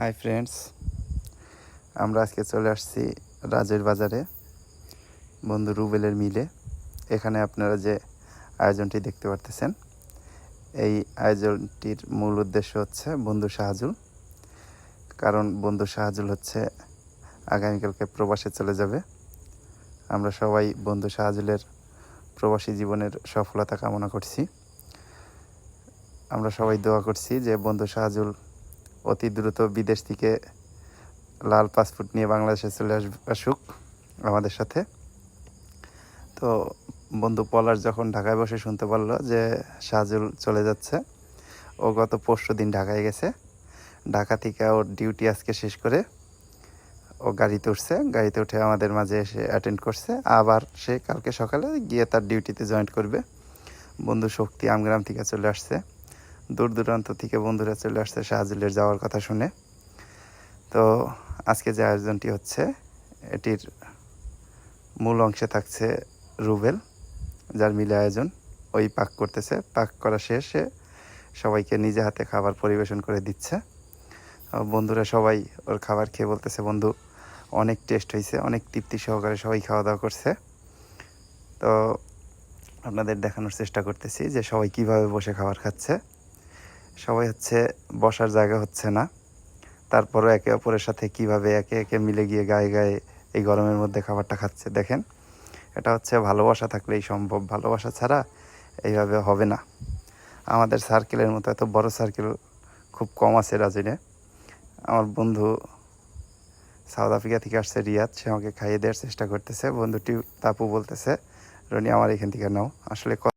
Hi friends, আমরা আজকে চলে আসছি রাজের বাজারে বন্ধু রুবেলের মিলে। এখানে আপনারা যে আয়োজনটি দেখতে পারতেছেন, এই আয়োজনটির মূল উদ্দেশ্য হচ্ছে বন্ধু শাহজুল। কারণ বন্ধু শাহজুল হচ্ছে আগামীকালকে প্রবাসে চলে যাবে। আমরা সবাই বন্ধু শাহজুলের প্রবাসী জীবনের সফলতা কামনা করছি। আমরা সবাই দোয়া করছি যে বন্ধু শাহজুল অতি দ্রুত বিদেশ থেকে লাল পাসপোর্ট নিয়ে বাংলাদেশে চলে আসুক আমাদের সাথে। তো বন্ধু পলাশ যখন ঢাকায় বসে শুনতে পারলো যে শাহজুল চলে যাচ্ছে, ও গত পরশু দিন ঢাকায় গেছে। ঢাকা থেকে ওর ডিউটি আজকে শেষ করে ও গাড়িতে উঠে আমাদের মাঝে এসে অ্যাটেন্ড করছে। আবার সে কালকে সকালে গিয়ে তার ডিউটিতে জয়েন করবে। বন্ধু শক্তি আমগ্রাম থেকে চলে আসছে, দূর দূরান্ত থেকে বন্ধুরা চলে আসছে শাহজুলের যাওয়ার কথা শুনে। তো আজকে যে আয়োজনটি হচ্ছে, এটির মূল অংশে থাকছে রুবেল, যার মিলে আয়োজন। ওই পাক করতেছে, পাক করা শেষে সবাইকে নিজে হাতে খাবার পরিবেশন করে দিচ্ছে। বন্ধুরা সবাই ওর খাবার খেয়ে বলতেছে, বন্ধু অনেক টেস্ট হয়েছে, অনেক তৃপ্তি সহকারে সবাই খাওয়া দাওয়া করছে। তো আপনাদের দেখানোর চেষ্টা করতেছি যে সবাই কিভাবে বসে খাবার খাচ্ছে। সবাই হচ্ছে বসার জায়গা হচ্ছে না, তারপরও একে অপরের সাথে কিভাবে একে একে মিলে গিয়ে গায়ে গায়ে এই গরমের মধ্যে খাবারটা খাচ্ছে দেখেন। এটা হচ্ছে ভালোবাসা থাকলেই সম্ভব, ভালোবাসা ছাড়া এইভাবে হবে না। আমাদের সার্কেলের মতো এত বড় সার্কেল খুব কম আছে রাজিনে। আমার বন্ধু সাউথ আফ্রিকা থেকে আসছে রিয়াদ, সে আমাকে খাইয়ে দেওয়ার চেষ্টা করতেছে। বন্ধুটি তাপু বলতেছে, রনি আমার এখান থেকে নাও। আসলে